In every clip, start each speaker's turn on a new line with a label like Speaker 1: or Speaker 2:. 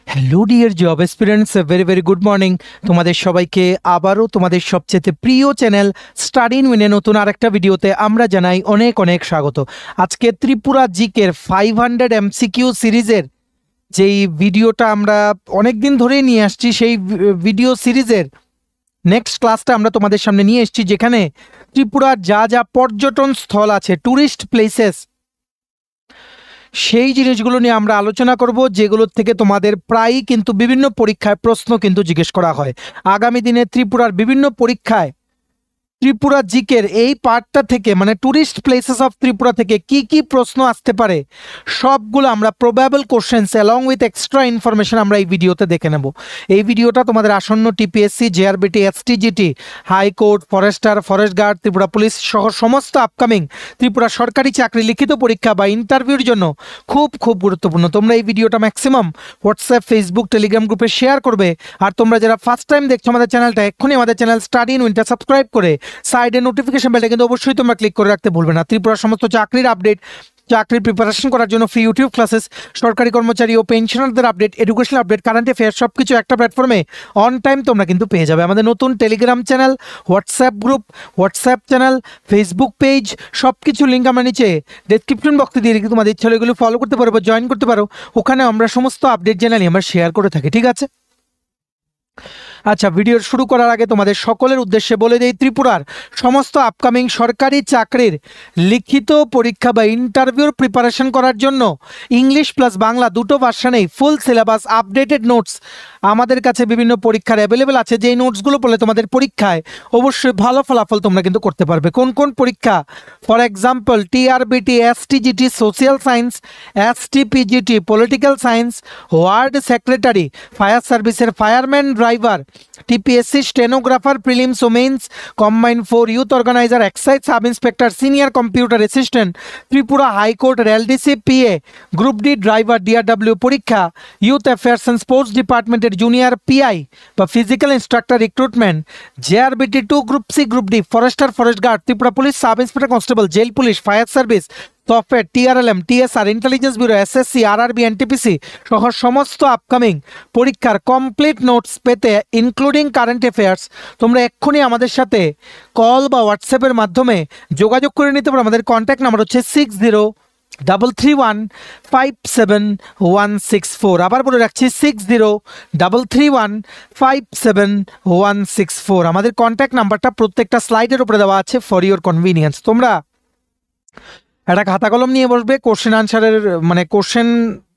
Speaker 1: Hello dear job experience, very very good morning. তোমাদের সবাইকে আবারও তোমাদের সবচেয়ে প্রিয় চ্যানেল স্টাডি ইন উইনে নতুন আরেকটা ভিডিওতে আমরা জানাই অনেক অনেক স্বাগত। আজকে ত্রিপুরা জিকের 500 এমসিকিউ সিরিজের যেই ভিডিওটা আমরা অনেক দিন ধরেই নিয়ে আসছি, সেই ভিডিও সিরিজের নেক্সট ক্লাসটা আমরা তোমাদের সামনে নিয়ে এসেছি, যেখানে ত্রিপুরার যা যা পর্যটন স্থল আছে, ট্যুরিস্ট প্লেসেস, সেই জিনিসগুলো নিয়ে আমরা আলোচনা করব, যেগুলোর থেকে তোমাদের প্রায়ই কিন্তু বিভিন্ন পরীক্ষায় প্রশ্ন কিন্তু জিজ্ঞেস করা হয়। আগামী দিনে ত্রিপুরার বিভিন্ন পরীক্ষায় ত্রিপুরা জিকের এই পার্টটা থেকে, মানে ট্যুরিস্ট প্লেসেস অফ ত্রিপুরা থেকে কি কি প্রশ্ন আসতে পারে, সবগুলো আমরা probable questions along with extra information আমরা এই ভিডিওতে দেখে নেব। এই ভিডিওটা তোমাদের আসন্ন TPSC, JRBT, STGT, high court, forester, forest guard, Tripura police সহ সমস্ত আপকামিং ত্রিপুরা সরকারি চাকরি লিখিত পরীক্ষা বা ইন্টারভিউর জন্য খুব খুব গুরুত্বপূর্ণ। তোমরা এই ভিডিওটা ম্যাক্সিমাম হোয়াটসঅ্যাপ, ফেসবুক, টেলিগ্রাম গ্রুপে শেয়ার করবে। আর তোমরা যারা ফার্স্ট টাইম দেখছো আমাদের চ্যানেলটা, এক্ষুনি আমাদের চ্যানেল স্টাডি ইন উইনটা সাবস্ক্রাইব করে সাইডে নোটিফিকেশন বেলটা কিন্তু অবশ্যই তোমরা ক্লিক করে রাখতে ভুলবে না। ত্রিপুরার সমস্ত চাকরির আপডেট, চাকরির প্রিপারেশন করার জন্য ফ্রি ইউটিউব ক্লাসেস, সরকারি কর্মচারী ও পেনশনারদের update, educational update, current affairs সব কিছু একটা প্ল্যাটফর্মে অন টাইম তোমরা কিন্তু পেয়ে যাবে। আমাদের নতুন Telegram channel, WhatsApp group, WhatsApp channel, Facebook page, সব কিছু লিঙ্ক আমরা নিচে ডেসক্রিপশন বক্সে দিয়ে রেখে তোমাদের ইচ্ছা হলে এগুলো ফলো করতে পারো বা জয়েন করতে পারো। ওখানে আমরা সমস্ত আপডেট চ্যানেলই আমরা শেয়ার করে থাকি, ঠিক আছে? আচ্ছা, ভিডিও শুরু করার আগে তোমাদের সকলের উদ্দেশ্যে বলে দেই, ত্রিপুরার সমস্ত আপকামিং সরকারি চাকরির লিখিত পরীক্ষা বা ইন্টারভিউর প্রিপারেশন করার জন্য ইংলিশ প্লাস বাংলা দুটো ভার্সনেই ফুল সিলেবাস, আপডেটেড নোটস আমাদের কাছে বিভিন্ন পরীক্ষার অ্যাভেলেবেল আছে। যেই নোটসগুলো পড়লে তোমাদের পরীক্ষায় অবশ্যই ভালো ফলাফল তোমরা কিন্তু করতে পারবে। কোন কোন পরীক্ষা? For example, TRBT, STGT social science, STPGT political science, ward secretary, fire সার্ভিসের fireman driver, TPSC stenographer prelims ও mains, combined for youth organiser, excise sub inspector, senior computer assistant, Tripura high court রেলডিসি PA, group D driver DRW পরীক্ষা, youth affairs and sports ডিপার্টমেন্টের junior PI বা physical instructor recruitment, JRBT 2, group C, group D, forester, forest guard, Tripura police sub inspector constable, jail police, fire service, software, TRLM, TSR, intelligence bureau, SSC, RRB, NTPC সহ সমস্ত upcoming পরীক্ষার complete notes পেতে, including current affairs, তোমরা এক্ষুনি আমাদের সাথে call বা হোয়াটসঅ্যাপের মাধ্যমে যোগাযোগ করে নিতে পারো। আমাদের কন্ট্যাক্ট নাম্বার হচ্ছে 6033157164। আবার বলে রাখছি, 6033157164 আমাদের কন্ট্যাক্ট নাম্বারটা প্রত্যেকটা স্লাইডের উপরে দেওয়া আছে ফর ইউর কনভিনিয়েন্স। তোমরা একটা খাতা কলম নিয়ে বসবে, কোশ্চেন আনসারের মানে কোশ্চেন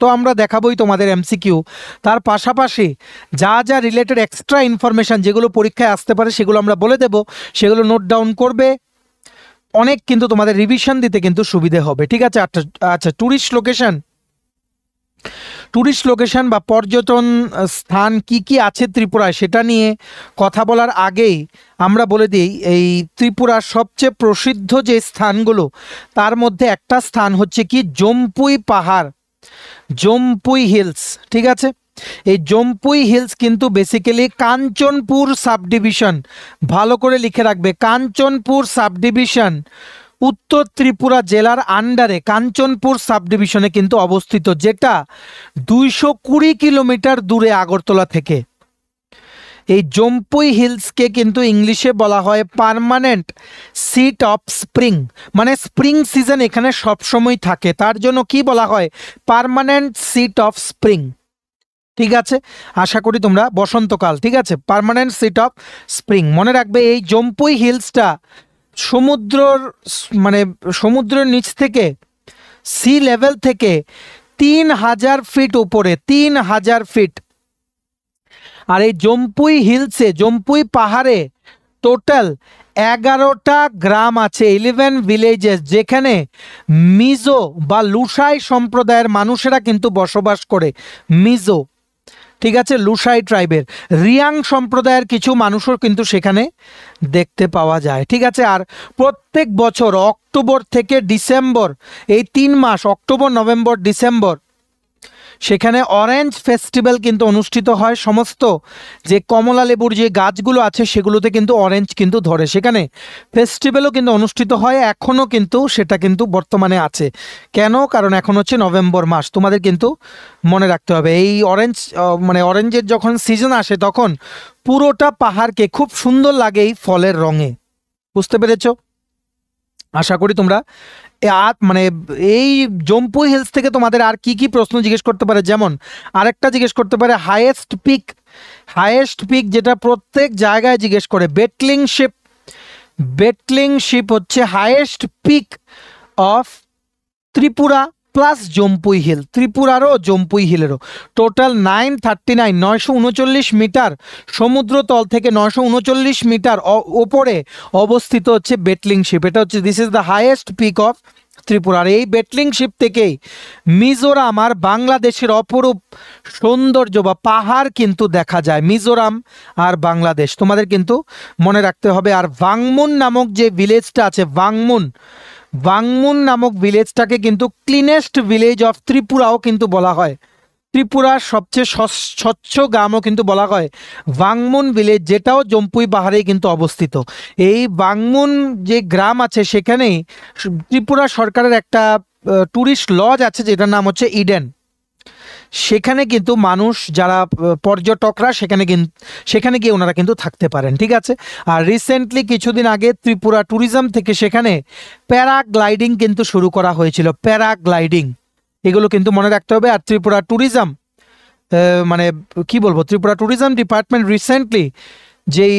Speaker 1: তো আমরা দেখাবোই তোমাদের এমসিকিউ, তার পাশাপাশি যা যা রিলেটেড এক্সট্রা ইনফরমেশান যেগুলো পরীক্ষায় আসতে পারে সেগুলো আমরা বলে দেব, সেগুলো নোট ডাউন করবে। অনেক কিন্তু তোমাদের রিভিশন দিতে কিন্তু সুবিধে হবে, ঠিক আছে? আচ্ছা, ট্যুরিস্ট লোকেশন বা পর্যটন স্থান কি কি আছে ত্রিপুরায়, সেটা নিয়ে কথা বলার আগেই আমরা বলে দিই, এই ত্রিপুরার সবচেয়ে প্রসিদ্ধ যে স্থানগুলো, তার মধ্যে একটা স্থান হচ্ছে কি জম্পুই পাহাড়, জম্পুই হিলস, ঠিক আছে? এই জম্পুই হিলস কিন্তু বেসিক্যালি কাঞ্চনপুর সাব ডিভিশন, ভালো করে লিখে রাখবে, কাঞ্চনপুর সাব ডিভিশন উত্তর ত্রিপুরা জেলার আন্ডারে কাঞ্চনপুর সাব ডিভিশনে কিন্তু অবস্থিত, যেটা 220 কিলোমিটার দূরে আগরতলা থেকে। এই জম্পুই হিলসকে কিন্তু ইংলিশে বলা হয় পার্মানেন্ট সিট অফ স্প্রিং, মানে স্প্রিং সিজন এখানে সবসময় থাকে, তার জন্য কি বলা হয়? পার্মানেন্ট সিট অফ স্প্রিং, ঠিক আছে? আশা করি তোমরা বসন্তকাল, ঠিক আছে, পার্মানেন্ট সিট অফ স্প্রিং মনে রাখবে। এই জম্পুই হিলসটা সমুদ্রের নিচ থেকে, সি লেভেল থেকে 3000 ফিট উপরে, 3000 ফিট। আর এই জম্পুই হিলসে, জম্পুই পাহাড়ে টোটাল 11টা গ্রাম আছে, 11 ভিলেজেস, যেখানে মিজো বা লুসাই সম্প্রদায়ের মানুষেরা কিন্তু বসবাস করে। মিজো, ঠিক আছে, লুসাই ট্রাইবের, রিয়াং সম্প্রদায়ের কিছু মানুষও কিন্তু সেখানে দেখতে পাওয়া যায়, ঠিক আছে? আর প্রত্যেক বছর অক্টোবর থেকে ডিসেম্বর, এই 3 মাস, অক্টোবর, নভেম্বর, ডিসেম্বর, সেখানে অরেঞ্জ ফেস্টিভ্যাল কিন্তু অনুষ্ঠিত হয়। সমস্ত যে কমলা লেবুর যে গাছগুলো আছে সেগুলোতে কিন্তু অরেঞ্জ কিন্তু ধরে, সেখানে ফেস্টিভ্যালও কিন্তু অনুষ্ঠিত হয়। এখনও কিন্তু সেটা কিন্তু বর্তমানে আছে। কেন? কারণ এখন হচ্ছে নভেম্বর মাস। তোমাদের কিন্তু মনে রাখতে হবে এই অরেঞ্জ মানে অরেঞ্জের যখন সিজন আসে তখন পুরোটা পাহাড়কে খুব সুন্দর লাগে এই ফলের রঙে। বুঝতে পেরেছো? আশা করি তোমরা মানে এই জম্পুই হিলস থেকে তোমাদের আর কি কি প্রশ্ন জিজ্ঞেস করতে পারে, যেমন আরেকটা জিজ্ঞেস করতে পারে হাইয়েস্ট পিক। হাইয়েস্ট পিক যেটা প্রত্যেক জায়গায় জিজ্ঞেস করে, বেটলিং শিপ। বেটলিং শিপ হচ্ছে highest peak of Tripura plus Jampui hill, ত্রিপুরারও জম্পুই হিলেরও। টোটাল 939 939 মিটার সমুদ্রতল থেকে 939 মিটার ওপরে অবস্থিত হচ্ছে বেটলিং শিপ। এটা হচ্ছে this is the highest peak of ত্রিপুরার। এই বেটলিং শিপ থেকেই মিজোরাম আর বাংলাদেশের অপরূপ সৌন্দর্য বা পাহাড় কিন্তু দেখা যায়, মিজোরাম আর বাংলাদেশ। তোমাদের কিন্তু মনে রাখতে হবে। আর ভাংমুন নামক যে ভিলেজটা আছে, ভাংমুন নামক ভিলেজটাকে কিন্তু ক্লিনেস্ট ভিলেজ অফ ত্রিপুরাও কিন্তু বলা হয়। ত্রিপুরার সবচেয়ে স্বচ্ছ গ্রামও কিন্তু বলা হয় ভাংমুন ভিলেজ, যেটাও জম্পুই পাহাড়ে কিন্তু অবস্থিত। এই ভাংমুন যে গ্রাম আছে সেখানেই ত্রিপুরা সরকারের একটা ট্যুরিস্ট লজ আছে যেটার নাম হচ্ছে ইডেন। সেখানে কিন্তু মানুষ যারা পর্যটকরা সেখানে গিয়ে ওনারা কিন্তু থাকতে পারেন। ঠিক আছে। আর রিসেন্টলি কিছুদিন আগে ত্রিপুরা ট্যুরিজম থেকে সেখানে প্যারাগ্লাইডিং কিন্তু শুরু করা হয়েছিল। প্যারাগ্লাইডিং এগুলো কিন্তু মনে রাখতে হবে। আর ত্রিপুরা ট্যুরিজম মানে কি বলবো, ত্রিপুরা ট্যুরিজম ডিপার্টমেন্ট রিসেন্টলি যেই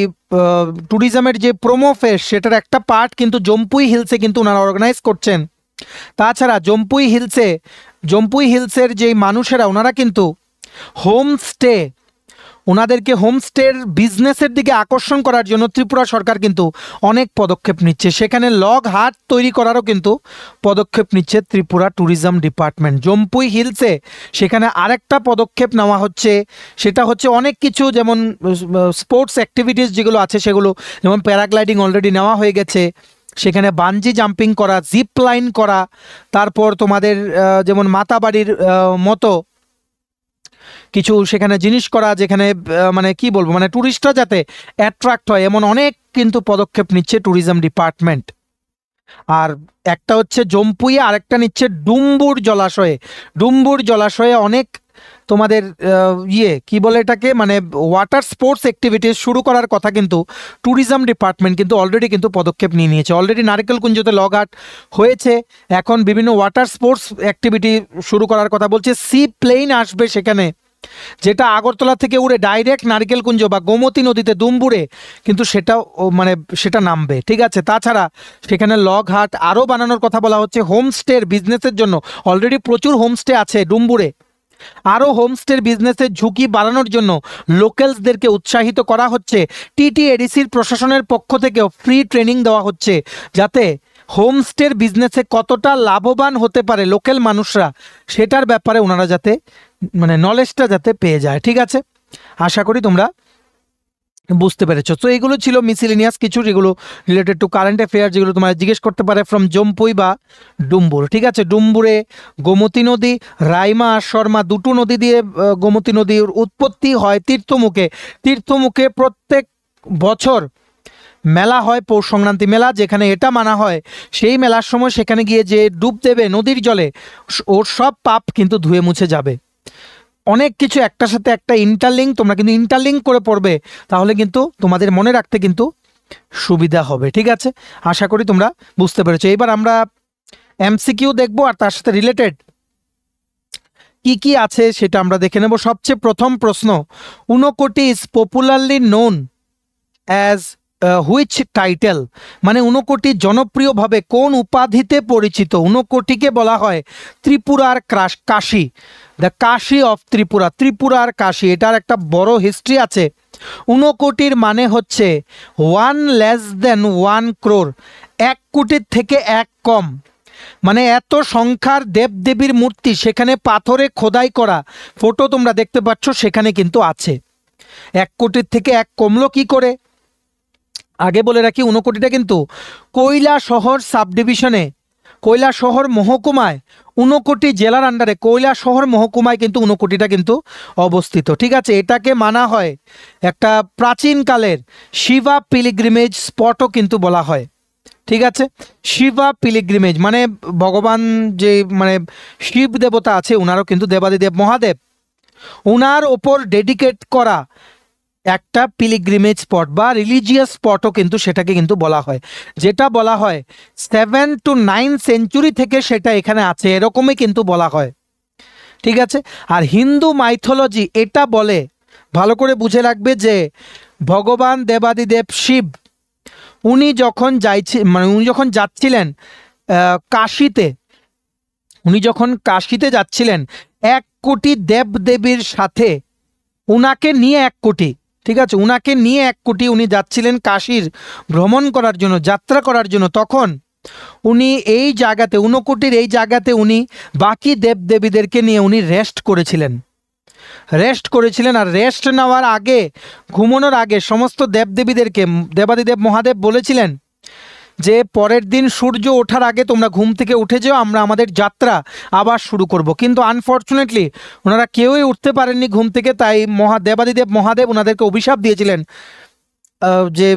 Speaker 1: ট্যুরিজমের যে প্রোমো ফেস্ট সেটার একটা পার্ট কিন্তু জম্পুই হিলসে কিন্তু ওনারা অর্গানাইজ করছেন। তাছাড়া জম্পুই হিলসের যেই মানুষেরা ওনারা কিন্তু হোমস্টে, ওনাদেরকে হোমস্টের বিজনেসের দিকে আকর্ষণ করার জন্য ত্রিপুরা সরকার কিন্তু অনেক পদক্ষেপ নিচ্ছে। সেখানে লগ হাট তৈরি করারও কিন্তু পদক্ষেপ নিচ্ছে ত্রিপুরা ট্যুরিজম ডিপার্টমেন্ট। জম্পুই হিলসে সেখানে আরেকটা পদক্ষেপ নেওয়া হচ্ছে, সেটা হচ্ছে অনেক কিছু, যেমন স্পোর্টস অ্যাক্টিভিটিস যেগুলো আছে সেগুলো, যেমন প্যারাগ্লাইডিং অলরেডি নেওয়া হয়ে গেছে, সেখানে বানজি জাম্পিং করা, জিপ লাইন করা, তারপর তোমাদের যেমন মাতাবাড়ির মতো কিছু সেখানে জিনিস করা, যেখানে মানে কি বলবো, মানে ট্যুরিস্টরা যাতে অ্যাট্রাক্ট হয়, এমন অনেক কিন্তু পদক্ষেপ নিচ্ছে ট্যুরিজম ডিপার্টমেন্ট। আর একটা হচ্ছে জম্পুইয়ে, আরেকটা নিচ্ছে ডুম্বুর জলাশয়ে। ডুম্বুর জলাশয়ে অনেক তোমাদের কি বলে এটাকে, মানে ওয়াটার স্পোর্টস অ্যাক্টিভিটিস শুরু করার কথা কিন্তু ট্যুরিজম ডিপার্টমেন্ট কিন্তু অলরেডি কিন্তু পদক্ষেপ নিয়ে নিয়েছে। অলরেডি নারকেলকুঞ্জতে লগহাট হয়েছে, এখন বিভিন্ন ওয়াটার স্পোর্টস অ্যাক্টিভিটি শুরু করার কথা বলছে। সি প্লেন আসবে সেখানে, যেটা আগরতলা থেকে উড়ে ডাইরেক্ট নারকেলকুঞ্জ বা গোমতী নদীতে দুম্বুরে কিন্তু সেটা নামবে। ঠিক আছে। তাছাড়া সেখানে লগহাট আরও বানানোর কথা বলা হচ্ছে। হোমস্টের বিজনেসের জন্য অলরেডি প্রচুর হোমস্টে আছে ডুম্বুরে। আরও হোমস্টের বিজনেসের ঝুঁকি বাড়ানোর জন্য লোকালসদেরকে উৎসাহিত করা হচ্ছে। টিটিএডিসির প্রশাসনের পক্ষ থেকেও ফ্রি ট্রেনিং দেওয়া হচ্ছে, যাতে হোমস্টের বিজনেসে কতটা লাভবান হতে পারে লোকাল মানুষরা, সেটার ব্যাপারে ওনারা যাতে মানে নলেজটা যাতে পেয়ে যায়। ঠিক আছে। আশা করি তোমরা বুঝতে পেরেছো। তো এগুলো ছিল মিসেলেনিয়াস কিছু, যেগুলো রিলেটেড টু কারেন্ট অ্যাফেয়ার, যেগুলো তোমরা জিজ্ঞেস করতে পারে ফ্রম জম্পুই বা ডুম্বুর। ঠিক আছে। ডুম্বুরে গোমতী নদী, রাইমা আর শর্মা দুটো নদী দিয়ে গোমতী নদীর উৎপত্তি হয় তীর্থমুখে। তীর্থমুখে প্রত্যেক বছর মেলা হয়, পৌষ সংক্রান্তি মেলা, যেখানে এটা মানা হয় সেই মেলার সময় সেখানে গিয়ে যে ডুব দেবে নদীর জলে, ওর সব পাপ কিন্তু ধুয়ে মুছে যাবে। অনেক কিছু একটার সাথে একটা ইন্টারলিঙ্ক, তোমরা কিন্তু ইন্টারলিঙ্ক করে পড়বে, তাহলে কিন্তু তোমাদের মনে রাখতে কিন্তু সুবিধা হবে। ঠিক আছে। আশা করি তোমরা বুঝতে পেরেছো। এবার আমরা এমসিকিউ দেখবো আর তার সাথে রিলেটেড কি কি আছে সেটা আমরা দেখে নেব। সবচেয়ে প্রথম প্রশ্ন, Unakoti is popularly known as which title, মানে ঊনকোটি জনপ্রিয়ভাবে কোন উপাধিতে পরিচিত? ঊনকোটিকে বলা হয় ত্রিপুরার কাশী, দ্য কাশী অফ ত্রিপুরা, ত্রিপুরার কাশী। এটার একটা বড় হিস্ট্রি আছে। ঊনকোটির মানে হচ্ছে 1 <1 crore, 1 কোটির থেকে 1 কম, মানে এত সংখ্যার দেবদেবীর মূর্তি সেখানে পাথরে খোদাই করা ফটো তোমরা দেখতে পাচ্ছ সেখানে কিন্তু আছে। 1 কোটির থেকে 1 কমলো কি করে? আগে বলে রাখি, ঊনকোটিটা কিন্তু কৈলাসহর সাব ডিভিশনে কৈলাসহর মহকুমায়, ঊনকোটি জেলার আন্ডারে কৈলাসহর মহকুমায় কিন্তু ঊনকোটিটা কিন্তু অবস্থিত। ঠিক আছে, এটাকে মানা হয় একটা প্রাচীনকালের শিবা পিলিগ্রিমেজ স্পটও কিন্তু বলা হয়। ঠিক আছে, শিবা পিলিগ্রিমেজ মানে ভগবান যে মানে শিব দেবতা আছে ওনারও কিন্তু দেবাদিদেব মহাদেব, ওনার ওপর ডেডিকেট করা একটা পিলিগ্রিমেজ স্পট বা রিলিজিয়াস স্পটও কিন্তু সেটাকে কিন্তু বলা হয়, যেটা বলা হয় 7 to 9 সেঞ্চুরি থেকে সেটা এখানে আছে এরকমই কিন্তু বলা হয়। ঠিক আছে, আর হিন্দু মাইথোলজি এটা বলে, ভালো করে বুঝে রাখবে, যে ভগবান দেবাদিদেব শিব উনি যখন যাচ্ছিলেন কাশীতে, উনি যখন কাশীতে যাচ্ছিলেন 1 কোটি দেব দেবীর সাথে উনাকে নিয়ে 1 কোটি, ঠিক আছে, উনাকে নিয়ে 1 কোটি উনি যাচ্ছিলেন কাশীর ভ্রমণ করার জন্য, যাত্রা করার জন্য। তখন উনি এই জায়গাতে ঊনকোটির এই জায়গাতে উনি বাকি দেব দেবীদেরকে নিয়ে উনি রেস্ট করেছিলেন। আর রেস্ট নেওয়ার আগে, ঘুমানোর আগে সমস্ত দেবদেবীদেরকে দেবাদিদেব মহাদেব বলেছিলেন যে পরের দিন সূর্য ওঠার আগে তোমরা ঘুম থেকে উঠে যাও, আমরা আমাদের যাত্রা আবার শুরু করব। কিন্তু আনফর্চুনেটলি ওনারা কেউই উঠতে পারেননি ঘুম থেকে, তাই দেবাদিদেব মহাদেব ওনাদেরকে অভিশাপ দিয়েছিলেন যে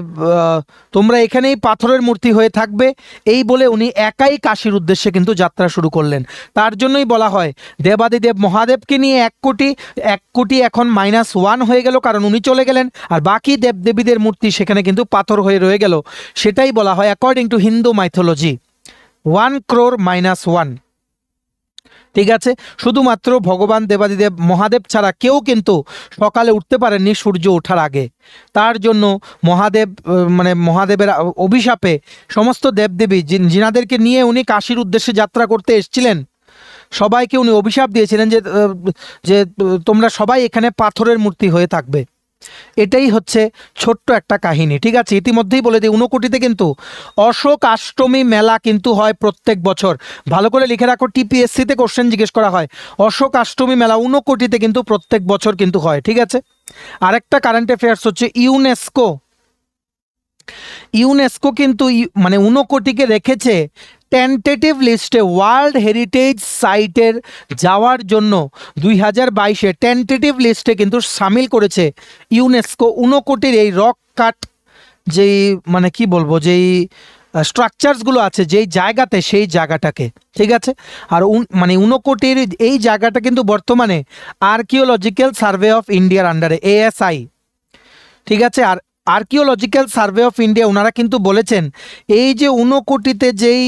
Speaker 1: তোমরা এখানেই পাথরের মূর্তি হয়ে থাকবে, এই বলে উনি একাই কাশীর উদ্দেশ্যে কিন্তু যাত্রা শুরু করলেন। তার জন্যই বলা হয় দেবাদিদেব মহাদেবকে নিয়ে 1 কোটি, 1 কোটি এখন -1 হয়ে গেল, কারণ উনি চলে গেলেন আর বাকি দেবদেবীদের মূর্তি সেখানে কিন্তু পাথর হয়ে রয়ে গেল। সেটাই বলা হয় according to Hindu mythology 1 crore -1। ঠিক আছে, শুধুমাত্র ভগবান দেবাদিদেব মহাদেব ছাড়া কেউ কিন্তু সকালে উঠতে পারেননি সূর্য ওঠার আগে। তার জন্য মহাদেবের অভিশাপে সমস্ত দেবদেবী যিনাদেরকে নিয়ে উনি কাশীর উদ্দেশ্যে যাত্রা করতে এসেছিলেন সবাইকে উনি অভিশাপ দিয়েছিলেন যে তোমরা সবাই এখানে পাথরের মূর্তি হয়ে থাকবে। এটাই হচ্ছে ছোট্ট একটা কাহিনী। ঠিক আছে, ইতিমধ্যেই বলে দিই ঊনকোটিতে কিন্তু অশোক অষ্টমী মেলা কিন্তু হয় প্রত্যেক বছর। ভালো করে লিখে রাখো, টিপিএসসিতে কোশ্চেন জিজ্ঞেস করা হয়, অশোক অষ্টমী মেলা ঊনকোটিতে কিন্তু প্রত্যেক বছর কিন্তু হয়। ঠিক আছে, আরেকটা কারেন্ট অ্যাফেয়ার্স হচ্ছে ইউনেস্কো কিন্তু মানে ঊনকোটিকে রেখেছে টেন্টেটিভ লিস্টে ওয়ার্ল্ড হেরিটেজ সাইটের যাওয়ার জন্য। 2022-এ টেন্টেটিভ লিস্টে কিন্তু সামিল করেছে ইউনেস্কো ঊনকোটির এই রক কাট যেই মানে কি বলবো যেই স্ট্রাকচারসগুলো আছে যেই জায়গাতে, সেই জায়গাটাকে। ঠিক আছে, আর ঊনকোটির এই জায়গাটা কিন্তু বর্তমানে আর্কিওলজিক্যাল সার্ভে অফ ইন্ডিয়ার আন্ডারে, ASI। ঠিক আছে, আর আর্কিওলজিক্যাল সার্ভে অফ ইন্ডিয়া ওনারা কিন্তু বলেছেন এই যে ঊনকোটিতে যেই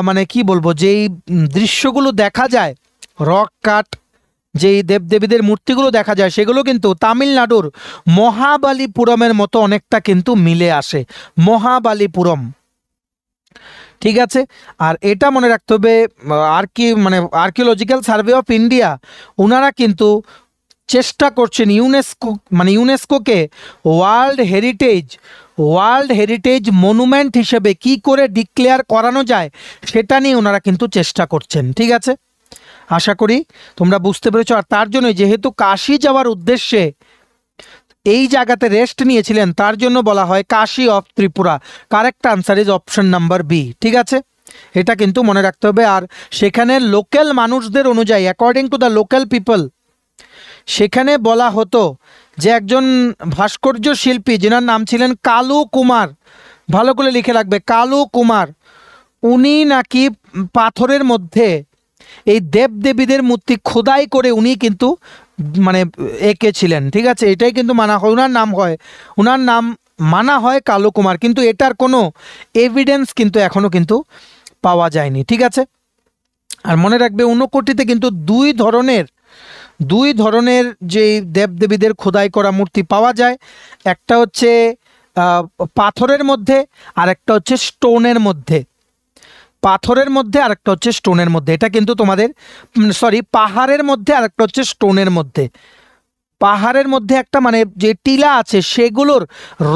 Speaker 1: মানে কি বলবো যেই দৃশ্যগুলো দেখা যায়, রক কাট যেই দেবদেবীদের মূর্তিগুলো দেখা যায়, সেগুলো কিন্তু তামিলনাড়ুর মহাবালিপুরমের মতো অনেকটা কিন্তু মিলে আসে, মহাবালিপুরম। ঠিক আছে, আর এটা মনে রাখতে হবে আর্কিওলজিক্যাল সার্ভে অফ ইন্ডিয়া ওনারা কিন্তু চেষ্টা করছেন ইউনেস্কোকে ওয়ার্ল্ড হেরিটেজ মনুমেন্ট হিসেবে কি করে ডিক্লেয়ার করানো যায় সেটা নিয়ে ওনারা কিন্তু চেষ্টা করছেন। ঠিক আছে, আশা করি তোমরা বুঝতে পেরেছো। আর তার জন্য যেহেতু কাশী যাওয়ার উদ্দেশ্যে এই জায়গাতে রেস্ট নিয়েছিলেন, তার জন্য বলা হয় Kashi of Tripura. Correct answer is option number B. ঠিক আছে, এটা কিন্তু মনে রাখতে হবে। আর সেখানের লোকাল মানুষদের অনুযায়ী, according to the local people, সেখানে বলা হতো যে একজন ভাস্কর্য শিল্পী যেনার নাম ছিলেন কালু কুমার, ভালো করে লিখে রাখবে, কালু কুমার, উনি নাকি পাথরের মধ্যে এই দেবদেবীদের মূর্তি খোদাই করে উনি কিন্তু মানে এঁকেছিলেন। ঠিক আছে, এটাই কিন্তু মানা হয়, ওনার নাম মানা হয় কালু কুমার, কিন্তু এটার কোনো এভিডেন্স কিন্তু এখনো কিন্তু পাওয়া যায়নি। ঠিক আছে, আর মনে রাখবে ঊনকোটিতে কিন্তু দুই ধরনের যে দেবদেবীদের খোদাই করা মূর্তি পাওয়া যায়, একটা হচ্ছে পাথরের মধ্যে আর একটা হচ্ছে স্টোনের মধ্যে। আর একটা হচ্ছে স্টোনের মধ্যে। এটা কিন্তু তোমাদের পাহাড়ের মধ্যে আর একটা হচ্ছে স্টোনের মধ্যে। পাহাড়ের মধ্যে একটা মানে যে টিলা আছে সেগুলোর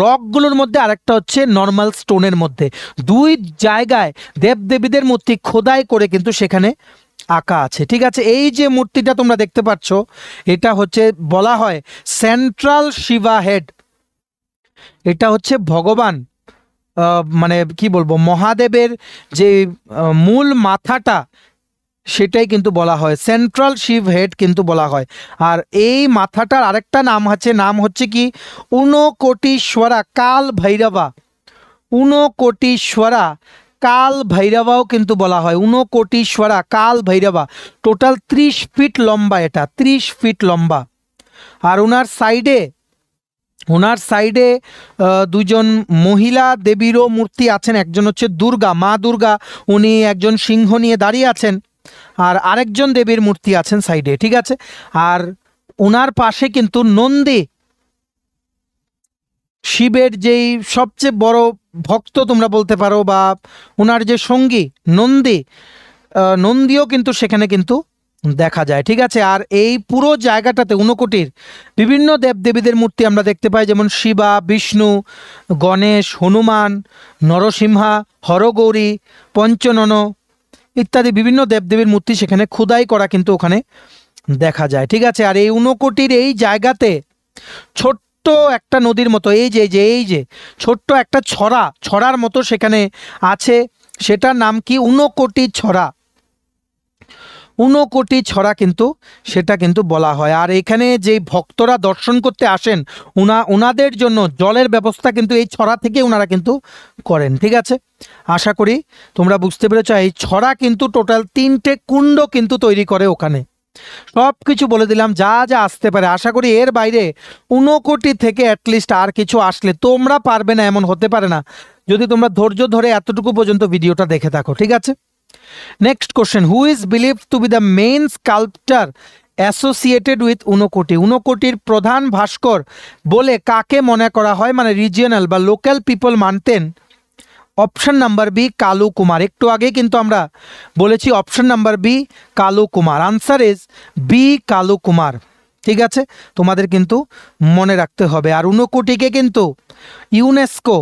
Speaker 1: রকগুলোর মধ্যে, আর একটা হচ্ছে নর্মাল স্টোনের মধ্যে। দুই জায়গায় দেবদেবীদের মূর্তি খোদাই করে কিন্তু সেখানে আঁকা আছে। ঠিক আছে, এই যে মূর্তিটা তোমরা দেখতে পাচ্ছ এটা হচ্ছে বলা হয় সেন্ট্রাল শিবা হেড। এটা হচ্ছে ভগবান মানে কি বলবো, মহাদেবের যে মূল মাথাটা সেটাই কিন্তু বলা হয়, সেন্ট্রাল শিব হেড কিন্তু বলা হয়। আর এই মাথাটার আরেকটা নাম হচ্ছে কি ঊনকোটিশ্বরা কাল ভৈরবা। ঊনকোটিশ্বরা কাল ভৈরবাও কিন্তু বলা হয়, ঊনকোটিশ্বরা কাল ভৈরবা। টোটাল 30 ফিট লম্বা, এটা 30 ফিট লম্বা। আর ওনার সাইডে দুজন মহিলা দেবীরও মূর্তি আছেন। একজন হচ্ছে দুর্গা, মা দুর্গা, উনি একজন সিংহ নিয়ে দাঁড়িয়ে আছেন, আর আরেকজন দেবীর মূর্তি আছেন সাইডে, ঠিক আছে। আর ওনার পাশে কিন্তু নন্দী, শিবের যেই সবচেয়ে বড় ভক্ত তোমরা বলতে পারো, বা ওনার যে সঙ্গী নন্দীও কিন্তু সেখানে কিন্তু দেখা যায়, ঠিক আছে। আর এই পুরো জায়গাটাতে ঊনকোটির বিভিন্ন দেবদেবীদের মূর্তি আমরা দেখতে পাই, যেমন শিবা, বিষ্ণু, গণেশ, হনুমান, নরসিংহা, হরগৌরী, পঞ্চনন ইত্যাদি বিভিন্ন দেবদেবীর মূর্তি সেখানে খোদাই করা কিন্তু ওখানে দেখা যায়, ঠিক আছে। আর এই ঊনকোটির এই জায়গাতে ছোট্ট একটা নদীর মতো এই যে ছোট্ট একটা ছড়ার মতো সেখানে আছে, সেটার নাম কি ঊনকোটি ছড়া। ঊনকোটি ছড়া কিন্তু সেটা কিন্তু বলা হয়। আর এখানে যে ভক্তরা দর্শন করতে আসেন ওনাদের জন্য জলের ব্যবস্থা কিন্তু এই ছড়া থেকে ওনারা কিন্তু করেন, ঠিক আছে। আশা করি তোমরা বুঝতে পেরেছ। এই ছড়া কিন্তু টোটাল 3টে কুণ্ড কিন্তু তৈরি করে ওখানে। সব কিছু বলে দিলাম যা যা আসতে পারে। আশা করি এর বাইরে ঊনকোটি থেকে অ্যাটলিস্ট আর কিছু আসলে তোমরা পারবে না এমন হতে পারে না, যদি তোমরা ধৈর্য ধরে এতটুকু পর্যন্ত ভিডিওটা দেখে থাকো, ঠিক আছে। Next question, who is believed to be the main sculpture associated with Unakoti. ঊনকোটির প্রধান ভাস্কর বলে কাকে মনে করা হয়, মানে রিজিয়নাল বা লোকাল পিপল মানতেন। Option number B Kalu Kumar. একটু আগে কিন্তু আমরা বলেছি option number B Kalu Kumar. Answer is B Kalu Kumar, ঠিক আছে। তোমাদের কিন্তু মনে রাখতে হবে। আর ঊনকোটিকে কিন্তু ইউনেস্কো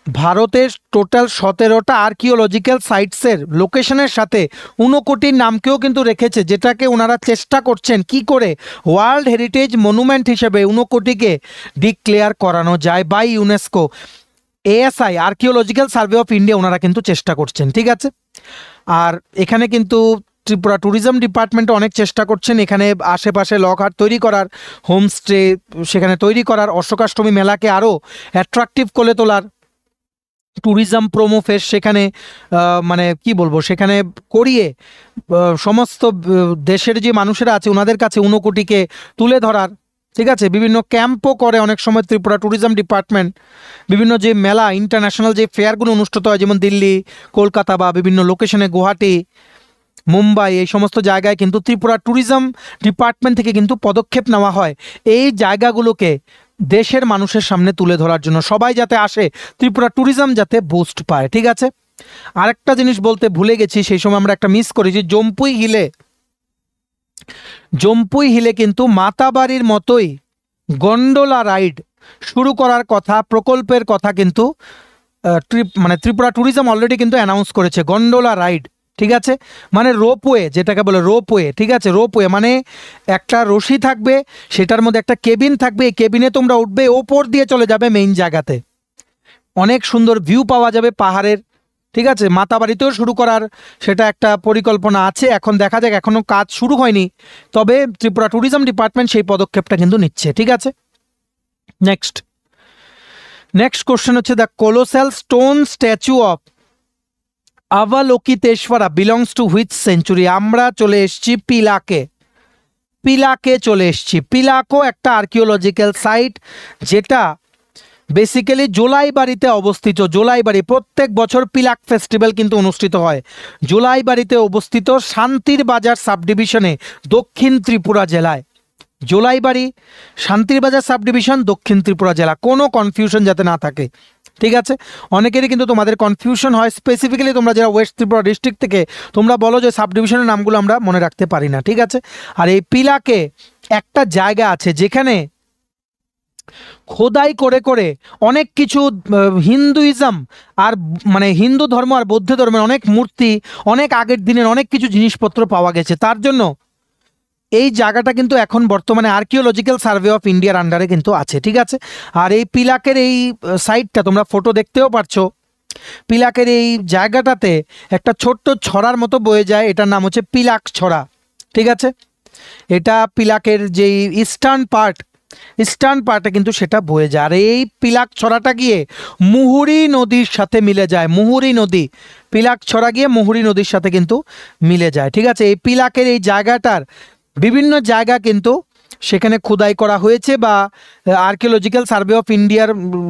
Speaker 1: ভারতের টোটাল 17টা আর্কিওলজিক্যাল সাইটসের লোকেশনের সাথে ঊনকোটির নামকেও কিন্তু রেখেছে, যেটাকে ওনারা চেষ্টা করছেন কি করে ওয়ার্ল্ড হেরিটেজ মনুমেন্ট হিসেবে ঊনকোটিকে ডিক্লেয়ার করানো যায় by UNESCO. ASI archaeological survey of India ওনারা কিন্তু চেষ্টা করছেন, ঠিক আছে। আর এখানে কিন্তু ত্রিপুরা ট্যুরিজম ডিপার্টমেন্টও অনেক চেষ্টা করছেন এখানে আশেপাশে লকহাট তৈরি করার, হোমস্টে সেখানে তৈরি করার, অশোকাষ্টমী মেলাকে আরও অ্যাট্রাকটিভ করে তোলার, ট্যুরিজম প্রোমো ফেস্ট সেখানে মানে কি বলবো সেখানে করিয়ে সমস্ত দেশের যে মানুষেরা আছে ওনাদের কাছে ঊনকোটিকে তুলে ধরার, ঠিক আছে। বিভিন্ন ক্যাম্পও করে অনেক সময় ত্রিপুরা ট্যুরিজম ডিপার্টমেন্ট। বিভিন্ন যে মেলা ইন্টারন্যাশনাল যে ফেয়ারগুলো অনুষ্ঠিত হয়, যেমন দিল্লি, কলকাতা বা বিভিন্ন লোকেশনে গুয়াহাটি, মুম্বাই, এই সমস্ত জায়গায় কিন্তু ত্রিপুরা ট্যুরিজম ডিপার্টমেন্ট থেকে কিন্তু পদক্ষেপ নেওয়া হয় এই জায়গাগুলোকে দেশের মানুষের সামনে তুলে ধরার জন্য, সবাই যাতে আসে, ত্রিপুরা ট্যুরিজম যাতে বুস্ট পায়, ঠিক আছে। আরেকটা জিনিস বলতে ভুলে গেছি, সেই সময় আমরা একটা মিস করেছি। জম্পুই হিলে কিন্তু মাতাবাড়ির মতোই গন্ডোলা রাইড শুরু করার কথা, প্রকল্পের কথা কিন্তু মানে ত্রিপুরা ট্যুরিজম অলরেডি কিন্তু অ্যানাউন্স করেছে গন্ডোলা রাইড, ঠিক আছে। মানে রোপওয়ে, যেটাকে বলে রোপওয়ে, ঠিক আছে। রোপওয়ে মানে একটা রশি থাকবে, সেটার মধ্যে একটা কেবিন থাকবে, এই কেবিনে তোমরা উঠবে, ওপর দিয়ে চলে যাবে মেইন জায়গাতে, অনেক সুন্দর ভিউ পাওয়া যাবে পাহাড়ের, ঠিক আছে। মাতাবাড়িতেও শুরু করার সেটা একটা পরিকল্পনা আছে, এখন দেখা যাক, এখনও কাজ শুরু হয়নি, তবে ত্রিপুরা ট্যুরিজম ডিপার্টমেন্ট সেই পদক্ষেপটা কিন্তু নিচ্ছে, ঠিক আছে। নেক্সট কোশ্চেন হচ্ছে, the colossal stone statue of Avalokiteshvara belongs to which century. আমরা চলে এসেছি পিলাকে চলে এসেছি। পিলাকও একটা আর্কিওলজিক্যাল সাইট, যেটা বেসিক্যালি জোলাইবাড়িতে অবস্থিত। জোলাইবাড়ি প্রত্যেক বছর পিলাক ফেস্টিভ্যাল কিন্তু অনুষ্ঠিত হয় জোলাইবাড়িতে অবস্থিত শান্তির বাজার সাব ডিভিশনে, দক্ষিণ ত্রিপুরা জেলায়। জোলাইবাড়ি, শান্তির বাজার সাব ডিভিশন, দক্ষিণ ত্রিপুরা জেলা, কোনো কনফিউশন যাতে না থাকে, ঠিক আছে। অনেকেরই কিন্তু তোমাদের কনফিউশন হয়, স্পেসিফিক্যালি তোমরা যারা ওয়েস্ট ত্রিপুরা ডিস্ট্রিক্ট থেকে তোমরা বলো যে সাব ডিভিশনের নামগুলো আমরা মনে রাখতে পারি না, ঠিক আছে। আর এই পিলাকে একটা জায়গা আছে যেখানে খোদাই করে করে অনেক কিছু হিন্দুইজম আর মানে হিন্দু ধর্ম আর বৌদ্ধ ধর্মের অনেক মূর্তি, অনেক আগের দিনের অনেক কিছু জিনিসপত্র পাওয়া গেছে। তার জন্য এই জায়গাটা কিন্তু এখন বর্তমানে আর্কিওলজিক্যাল সার্ভে অফ ইন্ডিয়ার আন্ডারে কিন্তু আছে, ঠিক আছে। আর এই পিলাকের এই সাইটটা তোমরা ফটো দেখতেও পারছো, পিলাকের এই জায়গাটাতে একটা ছোট্ট ছড়ার মতো বয়ে যায়, এটার নাম হচ্ছে পিলাক ছড়া। ঠিক আছে, এটা পিলাকের যেই ইস্টার্ন পার্টে কিন্তু সেটা বয়ে যায়। আর এই পিলাক ছড়াটা গিয়ে মুহুরী নদীর সাথে মিলে যায়। মুহুরী নদী, পিলাক ছড়া গিয়ে মুহুরী নদীর সাথে কিন্তু মিলে যায়। ঠিক আছে, এই পিলাকের এই জায়গাটার বিভিন্ন জায়গা কিন্তু সেখানে খোদাই করা হয়েছে, বা আর্কিওলজিক্যাল সার্ভে অফ ইন্ডিয়ার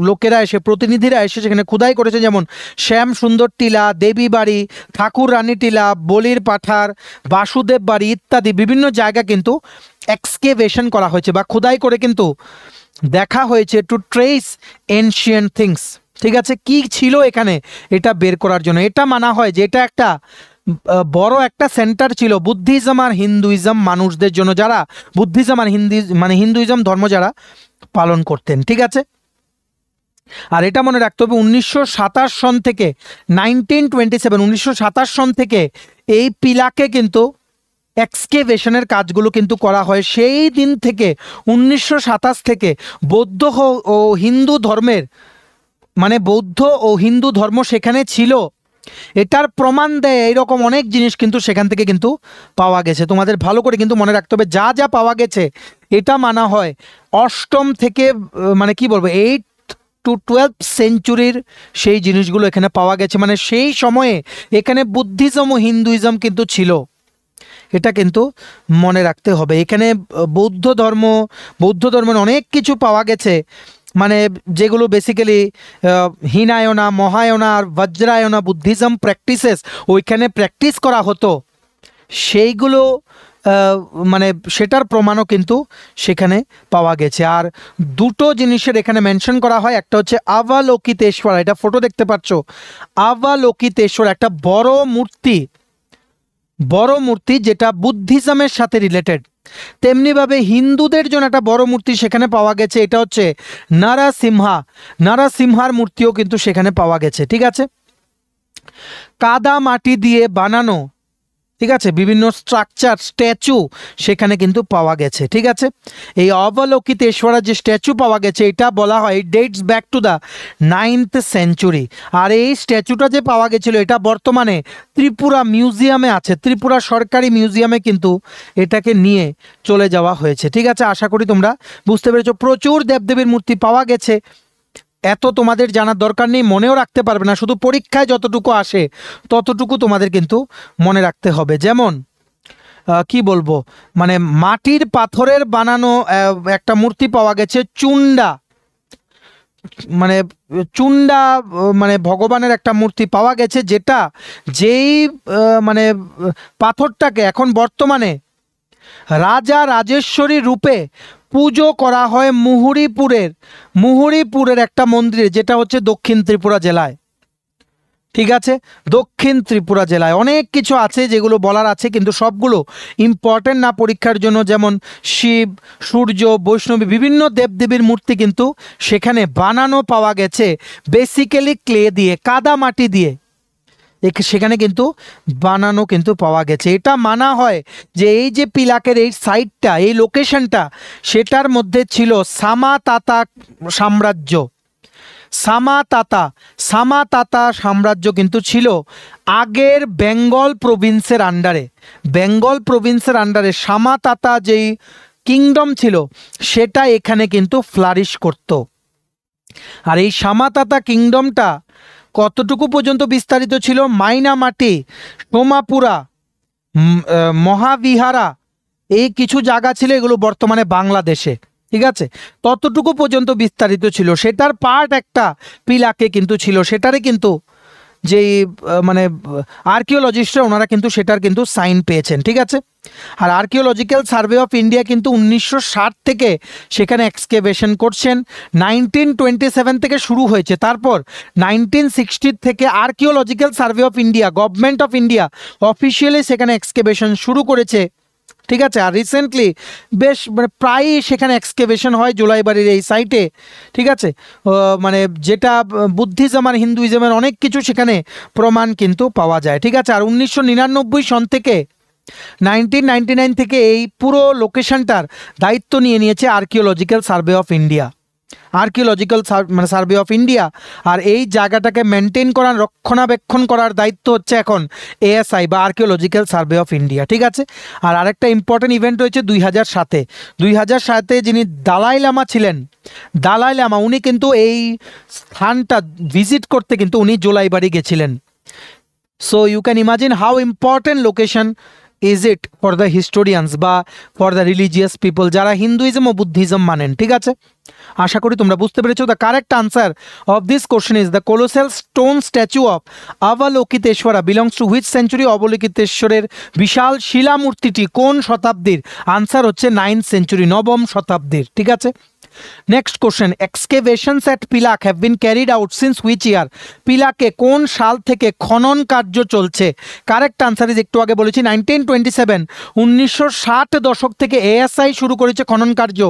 Speaker 1: লোকেরা এসে, প্রতিনিধিরা এসে সেখানে খোদাই করেছে। যেমন শ্যাম সুন্দর টিলা, দেবী বাড়ি, ঠাকুর রানী টিলা, বলির পাঠার, বাসুদেব বাড়ি ইত্যাদি বিভিন্ন জায়গা কিন্তু এক্সকেভেশন করা হয়েছে বা খোদাই করে কিন্তু দেখা হয়েছে, টু ট্রেস এনশিয়েন্ট থিংস। ঠিক আছে, কি ছিল এখানে এটা বের করার জন্য। এটা মানা হয় যে এটা একটা বড় একটা সেন্টার ছিল বুদ্ধিজম আর হিন্দুইজম মানুষদের জন্য, যারা বুদ্ধিজম আর হিন্দুইজম ধর্ম যারা পালন করতেন। ঠিক আছে, আর এটা মনে রাখতে হবে 1927 সন থেকে 1927 সন থেকে এই পিলাকে কিন্তু এক্সকেভেশনের কাজগুলো কিন্তু করা হয়। সেই দিন থেকে 1927 থেকে বৌদ্ধ ও হিন্দু ধর্মের বৌদ্ধ ও হিন্দু ধর্ম সেখানে ছিল, এটার প্রমাণ দেয় এইরকম অনেক জিনিস কিন্তু সেখান থেকে কিন্তু পাওয়া গেছে। তোমাদের ভালো করে কিন্তু মনে রাখতে হবে, যা যা পাওয়া গেছে এটা মানা হয় অষ্টম থেকে 8 to 12 সেঞ্চুরির সেই জিনিসগুলো এখানে পাওয়া গেছে। সেই সময়ে এখানে বুদ্ধিজম ও হিন্দুইজম কিন্তু ছিল, এটা কিন্তু মনে রাখতে হবে। এখানে বৌদ্ধ ধর্মের অনেক কিছু পাওয়া গেছে, যেগুলো বেসিক্যালি হীনায়না, মহায়না আর বজ্রায়না বুদ্ধিজম প্র্যাকটিসেস ওইখানে প্র্যাকটিস করা হতো, সেইগুলো সেটার প্রমাণও কিন্তু সেখানে পাওয়া গেছে। আর দুটো জিনিসের এখানে মেনশন করা হয়, একটা হচ্ছে আভালোকিতেশ্বর, এটা ফটো দেখতে পাচ্ছ, আভালোকিতেশ্বর একটা বড় মূর্তি যেটা বুদ্ধিজমের সাথে রিলেটেড। তেমনিভাবে হিন্দুদের জন্য একটা বড় মূর্তি সেখানে পাওয়া গেছে, এটা হচ্ছে নারাসিংহার মূর্তিও কিন্তু সেখানে পাওয়া গেছে। ঠিক আছে, কাদা মাটি দিয়ে বানানো, ঠিক আছে, বিভিন্ন স্ট্রাকচার স্ট্যাচু সেখানে কিন্তু পাওয়া গেছে। ঠিক আছে, এই অবলোকিতেশ্বরের যে স্ট্যাচু পাওয়া গেছে এটা বলা হয় dates back to the 9th century. আর এই স্ট্যাচুটা যে পাওয়া গেছিল এটা বর্তমানে ত্রিপুরা মিউজিয়ামে আছে, ত্রিপুরা সরকারি মিউজিয়ামে কিন্তু এটাকে নিয়ে চলে যাওয়া হয়েছে। ঠিক আছে, আশা করি তোমরা বুঝতে পেরেছো। প্রচুর দেবদেবীর মূর্তি পাওয়া গেছে, এত তোমাদের জানার দরকার নেই, মনেও রাখতে পারবে না, শুধু পরীক্ষায় যতটুকু আসে ততটুকু তোমাদের কিন্তু মনে রাখতে হবে। যেমন কি বলবো, মাটির পাথরের বানানো একটা মূর্তি পাওয়া গেছে, চুন্ডা ভগবানের একটা মূর্তি পাওয়া গেছে, যেটা যেই পাথরটাকে এখন বর্তমানে রাজা রাজেশ্বরী রূপে পুজো করা হয় মুহুরীপুরের একটা মন্দিরে, যেটা হচ্ছে দক্ষিণ ত্রিপুরা জেলায়। ঠিক আছে, দক্ষিণ ত্রিপুরা জেলায় অনেক কিছু আছে যেগুলো বলার আছে, কিন্তু সবগুলো ইম্পর্টেন্ট না পরীক্ষার জন্য। যেমন শিব, সূর্য, বৈষ্ণবী বিভিন্ন দেবদেবীর মূর্তি কিন্তু সেখানে বানানো পাওয়া গেছে, বেসিক্যালি ক্লে দিয়ে, কাদা মাটি দিয়ে সেখানে কিন্তু বানানো কিন্তু পাওয়া গেছে। এটা মানা হয় যে এই যে পিলাকের এই সাইটটা, এই লোকেশনটা, সেটার মধ্যে ছিল সামাতাতা সাম্রাজ্য কিন্তু ছিল আগের বেঙ্গল প্রভিন্সের আন্ডারে সামাতাতা যেই কিংডম ছিল সেটা এখানে কিন্তু ফ্লারিশ করত। আর এই সামাতাতা কিংডমটা কতটুকু পর্যন্ত বিস্তারিত ছিল? মাইনামাটি, সোমাপুরা, মহাবিহারা, এই কিছু জায়গা ছিল, এগুলো বর্তমানে বাংলাদেশে। ঠিক আছে, ততটুকু পর্যন্ত বিস্তারিত ছিল, সেটার পার্ট একটা পিলাকে কিন্তু ছিল, সেটারে কিন্তু যেই আর্কিওলজিস্টরা ওনারা কিন্তু সেটার কিন্তু সাইন পেয়েছেন। ঠিক আছে, আর আর্কিওলজিক্যাল সার্ভে অফ ইন্ডিয়া কিন্তু 1960 থেকে সেখানে এক্সকেভেশন করছেন। 1927 থেকে শুরু হয়েছে, তারপর 1960 থেকে archaeological survey of India, government of India officially সেখানে এক্সকেভেশন শুরু করেছে। ঠিক আছে, আর রিসেন্টলি বেশ প্রায়ই সেখানে এক্সকেভেশন হয় জুলাইবাড়ির এই সাইটে। ঠিক আছে, যেটা বুদ্ধিজম আর হিন্দুইজমের অনেক কিছু সেখানে প্রমাণ কিন্তু পাওয়া যায়। ঠিক আছে, আর 1999 সন থেকে 1999 থেকে এই পুরো লোকেশনটার দায়িত্ব নিয়েছে archaeological survey of India. Archaeological মানে সার্ভে অফ ইন্ডিয়া। আর এই জায়গাটাকে মেনটেন করার, রক্ষণাবেক্ষণ করার দায়িত্ব হচ্ছে এখন এএসআই বা আর্কিওলজিক্যাল সার্ভে অফ ইন্ডিয়া, ঠিক আছে। আর আরেকটা ইম্পর্টেন্ট ইভেন্ট হয়েছে 2007-এ। 2007-এ যিনি দালাই লামা ছিলেন, দালাই লামা, উনি কিন্তু এই স্থানটা ভিজিট করতে কিন্তু উনি জোলাইবাড়ি গেছিলেন। So you can imagine how important location is it for the historians বা ফর দ্য রিলিজিয়াস পিপল, যারা হিন্দুইজম ও বুদ্ধিজম মানেন, ঠিক আছে। আশা করি তোমরা বুঝতে পেরেছো। The correct answer of this question is the colossal stone statue of Avalokiteshvara belongs to which century. অবলোকিতেশ্বরের বিশাল শিলামূর্তিটি কোন শতাব্দীর? আনসার হচ্ছে 9th century, 9ম শতাব্দীর, ঠিক আছে। Next question, excavations at Pilak have been carried out since which year. পিলাকে কোন সাল থেকে খনন কার্য চলছে? কারেক্ট আনসার ইজ, একটু আগে বলেছি, 1927, 1960 দশক থেকে এএসআই শুরু করেছে খনন কার্য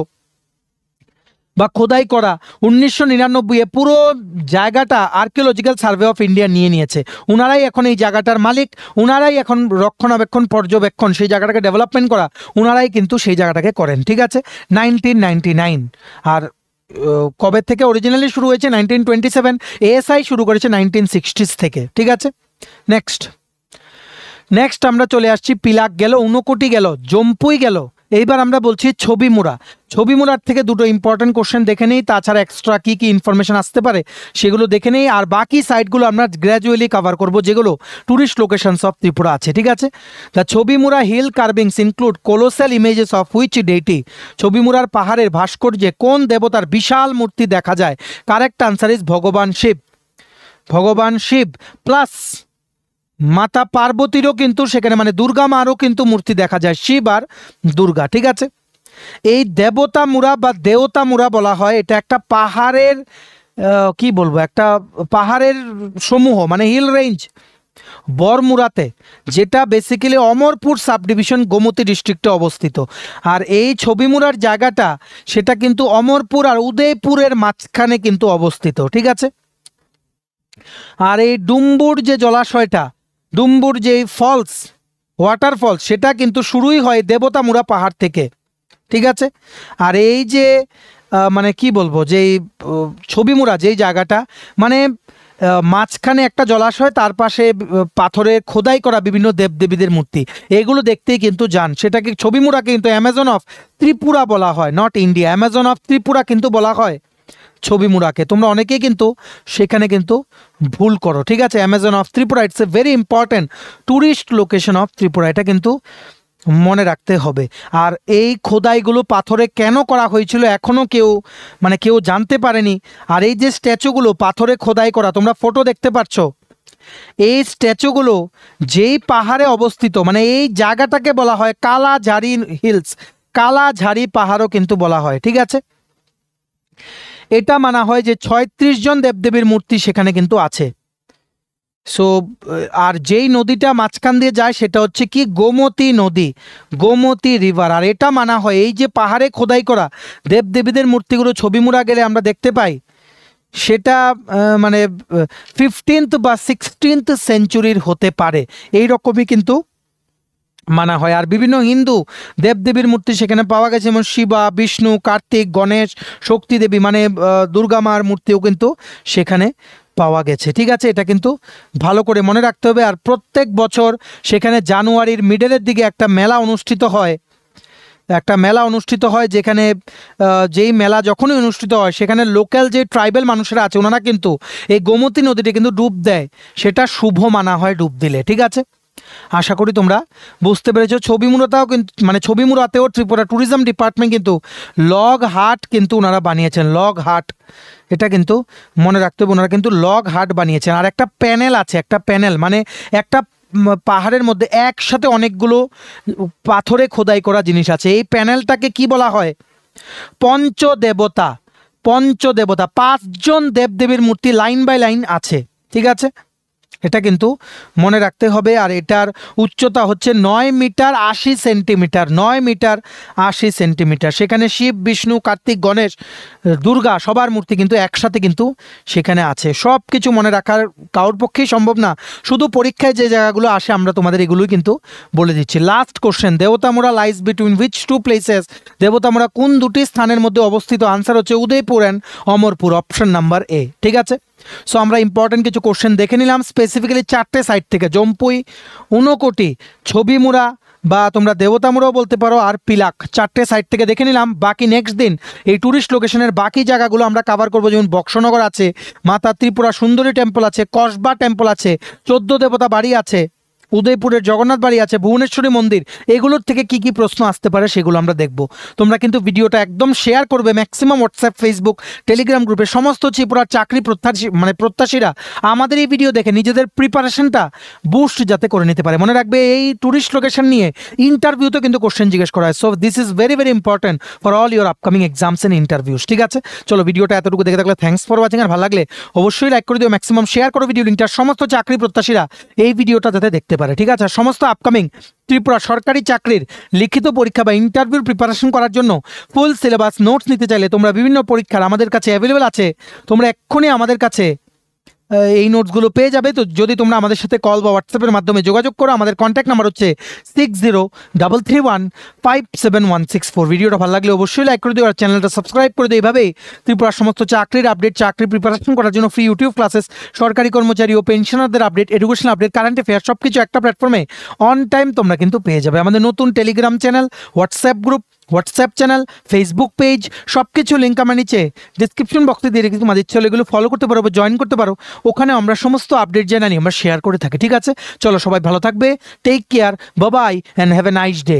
Speaker 1: বা খোদাই করা। 1999-এ পুরো জায়গাটা আর্কিওলজিক্যাল সার্ভে অফ ইন্ডিয়া নিয়ে নিয়েছে। ওনারাই এখন এই জায়গাটার মালিক, ওনারাই এখন রক্ষণাবেক্ষণ, পর্যবেক্ষণ, সেই জায়গাটাকে ডেভেলপমেন্ট করা ওনারাই কিন্তু সেই জায়গাটাকে করেন, ঠিক আছে। 1999। আর কবে থেকে অরিজিনালি শুরু হয়েছে? 1927। এএসআই শুরু করেছে 1960s থেকে, ঠিক আছে। নেক্সট আমরা চলে আসছি, পিলাক গেল, ঊনকোটি গেল, জম্পুই গেল। এইবার আমরা বলছি ছবিমুড়া। ছবিমুড়ার থেকে দুটো ইম্পর্টেন্ট কোশ্চেন দেখে নেই, তাছাড়া এক্সট্রা কী কী ইনফরমেশন আসতে পারে সেগুলো দেখে নেই। আর বাকি সাইটগুলো আমরা গ্র্যাজুয়ালি কভার করব, যেগুলো ট্যুরিস্ট লোকেশনস অফ ত্রিপুরা আছে, ঠিক আছে। The Chhabimura hill carvings include colossal images of which deity. ছবিমুড়ার পাহাড়ের ভাস্কর্যে কোন দেবতার বিশাল মূর্তি দেখা যায়? কারেক্ট আনসার ইজ ভগবান শিব। ভগবান শিব প্লাস মাতা পার্বতীরও কিন্তু সেখানে, মানে দুর্গা মারও কিন্তু মূর্তি দেখা যায়, শিব আর দুর্গা, ঠিক আছে। এই দেবতা মুড়া বা দেওতা মুড়া বলা হয়, এটা একটা পাহাড়ের কি বলবো, একটা পাহাড়ের সমূহ, মানে হিল রেঞ্জ বরমুড়াতে, যেটা basically Amarpur sub division Gomati ডিস্ট্রিক্টে অবস্থিত। আর এই ছবিমুড়ার জায়গাটা সেটা কিন্তু অমরপুর আর উদয়পুরের মাঝখানে কিন্তু অবস্থিত, ঠিক আছে। আর এই ডুম্বুর যে জলাশয়টা, ডুম্বুর যে ফলস, ওয়াটারফলস, সেটা কিন্তু শুরুই হয় দেবতামুড়া পাহাড় থেকে, ঠিক আছে। আর এই যে মানে কি বলবো, যে ছবিমুড়া যেই জায়গাটা, মানে মাঝখানে একটা জলাশয়, তার পাশে পাথরে খোদাই করা বিভিন্ন দেবদেবীদের মূর্তি, এগুলো দেখতেই কিন্তু যান। সেটাকে ছবিমুড়াকে কিন্তু অ্যামাজন অফ ত্রিপুরা বলা হয়, not India. Amazon of Tripura কিন্তু বলা হয় ছবিমুড়াকে। তোমরা অনেকেই কিন্তু সেখানে কিন্তু ভুল করো, ঠিক আছে। Amazon of Tripura, it's a very important tourist location of Tripura, এটা কিন্তু মনে রাখতে হবে। আর এই খোদাইগুলো পাথরে কেন করা হয়েছিল এখনও কেউ জানতে পারেনি। আর এই যে স্ট্যাচুগুলো পাথরে খোদাই করা, তোমরা ফটো দেখতে পাচ্ছ, এই স্ট্যাচুগুলো যেই পাহাড়ে অবস্থিত, মানে এই জায়গাটাকে বলা হয় কালাঝাড়ি হিলস, কালাঝাড়ি পাহাড়ও কিন্তু বলা হয়, ঠিক আছে। এটা মানা হয় যে 36 জন দেবদেবীর মূর্তি সেখানে কিন্তু আছে। সো আর যেই নদীটা মাঝখান দিয়ে যায় সেটা হচ্ছে কি গোমতী নদী, গোমতী রিভার। আর এটা মানা হয় এই যে পাহাড়ে খোদাই করা দেবদেবীদের মূর্তিগুলো ছবিমুড়া গেলে আমরা দেখতে পাই, সেটা মানে 15th বা 16th সেঞ্চুরির হতে পারে, এই রকমই কিন্তু মানা হয়। আর বিভিন্ন হিন্দু দেবদেবীর মূর্তি সেখানে পাওয়া গেছে, যেমন শিবা, বিষ্ণু, কার্তিক, গণেশ, শক্তি দেবী, মানে দুর্গা মার মূর্তিও কিন্তু সেখানে পাওয়া গেছে, ঠিক আছে। এটা কিন্তু ভালো করে মনে রাখতে হবে। আর প্রত্যেক বছর সেখানে জানুয়ারির মিডলের দিকে একটা মেলা অনুষ্ঠিত হয়, যেখানে যেই মেলা যখনই অনুষ্ঠিত হয় সেখানে লোকাল যে ট্রাইবাল মানুষেরা আছে ওনারা কিন্তু এই গোমতী নদীতে কিন্তু ডুব দেয়, সেটা শুভ মানা হয় ডুব দিলে, ঠিক আছে। আশা করি তোমরা বুঝতে পেরেছো। ছবিমুড়াতেও কিন্তু, মানে ছবিমুড়াতেও ত্রিপুরা ট্যুরিজম ডিপার্টমেন্ট কিন্তু লগ হাট কিন্তু ওনারা বানিয়েছেন, লগ হাট, এটা কিন্তু মনে রাখতে হবে, ওনারা কিন্তু লগ হাট বানিয়েছেন। আর একটা প্যানেল আছে, একটা প্যানেল মানে একটা পাহাড়ের মধ্যে একসাথে অনেকগুলো পাথরে খোদাই করা জিনিস আছে, এই প্যানেলটাকে কি বলা হয়? পঞ্চদেবতা। 5জন দেবদেবীর মূর্তি লাইন বাই লাইন আছে, ঠিক আছে। এটা কিন্তু মনে রাখতে হবে। আর এটার উচ্চতা হচ্ছে 9 মিটার 80 সেন্টিমিটার, 9 মিটার 80 সেন্টিমিটার। সেখানে শিব, বিষ্ণু, কার্তিক, গণেশ, দুর্গা সবার মূর্তি কিন্তু একসাথে কিন্তু সেখানে আছে। সব কিছু মনে রাখার কারোর পক্ষেই সম্ভব না, শুধু পরীক্ষায় যে জায়গাগুলো আসে আমরা তোমাদের এগুলোই কিন্তু বলে দিচ্ছি। লাস্ট কোশ্চেন, দেবতামুড়া lies between which two places? দেবতামুড়া কোন দুটি স্থানের মধ্যে অবস্থিত? আনসার হচ্ছে Udaipur and Amarpur, option number A. ঠিক আছে, সো আমরা ইম্পর্টেন্ট কিছু কোশ্চেন দেখে নিলাম স্পেসিফিক্যালি 4টে সাইট থেকে, জম্পুই, ঊনকোটি, ছবিমুড়া বা তোমরা দেবতামুড়াও বলতে পারো, আর পিলাক, 4টে সাইট থেকে দেখে নিলাম। বাকি নেক্সট দিন এই ট্যুরিস্ট লোকেশনের বাকি জায়গাগুলো আমরা কভার করবো, যেমন বক্সনগর আছে, মাতা ত্রিপুরা সুন্দরী টেম্পল আছে, কসবা টেম্পল আছে, 14 দেবতা বাড়ি আছে, উদয়পুরের জগন্নাথ বাড়ি আছে, ভুবনেশ্বরী মন্দির, এগুলোর থেকে কি কি প্রশ্ন আসতে পারে সেগুলো আমরা দেখব। তোমরা কিন্তু ভিডিওটা একদম শেয়ার করবে ম্যাক্সিমাম হোয়াটসঅ্যাপ, ফেসবুক, টেলিগ্রাম গ্রুপে। সমস্ত ত্রিপুরার চাকরি প্রত্যাশীরা আমাদের এই ভিডিও দেখে নিজেদের প্রিপারেশনটা বুস্ট যাতে করে নিতে পারে। মনে রাখবে এই ট্যুরিস্ট লোকেশন নিয়ে ইন্টারভিউতে কিন্তু কোশ্চেন জিজ্ঞেস করা হয়। So this is very very important for all your upcoming exams and interviews. ঠিক আছে, চলো ভিডিওটা এতটুকু দেখে থাকলে থ্যাঙ্কস ফর ওয়াচিং। আর ভালো লাগলে অবশ্যই লাইক করে দিও, ম্যাক্সিমাম শেয়ার করো ভিডিও লিঙ্কটা, সমস্ত চাকরি প্রত্যাশীরা এই ভিডিওটা যাতে দেখতে পারে। ঠিক আছে, সমস্ত আপকামিং ত্রিপুরা সরকারি চাকরির লিখিত পরীক্ষা বা ইন্টারভিউর প্রিপারেশন করার জন্য ফুল সিলেবাস নোটস নিতে চাইলে তোমরা বিভিন্ন পরীক্ষার আমাদের কাছে অ্যাভেলেবেল আছে। তোমরা এক্ষুনি আমাদের কাছে এই নোটসগুলো পেয়ে যাবে। তো যদি তোমরা আমাদের সাথে কল বা হোয়াটসঅ্যাপের মাধ্যমে যোগাযোগ করো, আমাদের কন্ট্যাক্ট নাম্বার হচ্ছে 6033157164। ভিডিওটা ভালো লাগলে অবশ্যই লাইক করে দিও আর চ্যানেলটা সাবস্ক্রাইব করে দিও। এইভাবেই ত্রিপুরার সমস্ত চাকরির আপডেট, চাকরি প্রিপারেশন করার জন্য ফ্রি ইউটিউব ক্লাসেস, সরকারি কর্মচারী ও পেনশনারদের update, education update, current affair সব কিছু একটা প্ল্যাটফর্মে অন টাইম তোমরা কিন্তু পেয়ে যাবে। আমাদের নতুন Telegram channel, WhatsApp group, WhatsApp channel, Facebook page, সব কিছু লিঙ্ক আমার নিচে ডিসক্রিপশন বক্সে দিয়ে রেখেছি। তোমাদের ইচ্ছে হলে এগুলো ফলো করতে পারো বা জয়েন করতে পারো। ওখানে আমরা সমস্ত আপডেট জানানি আমরা শেয়ার করে থাকি। ঠিক আছে, চলো সবাই ভালো থাকবে, take care, bye bye and have a nice day.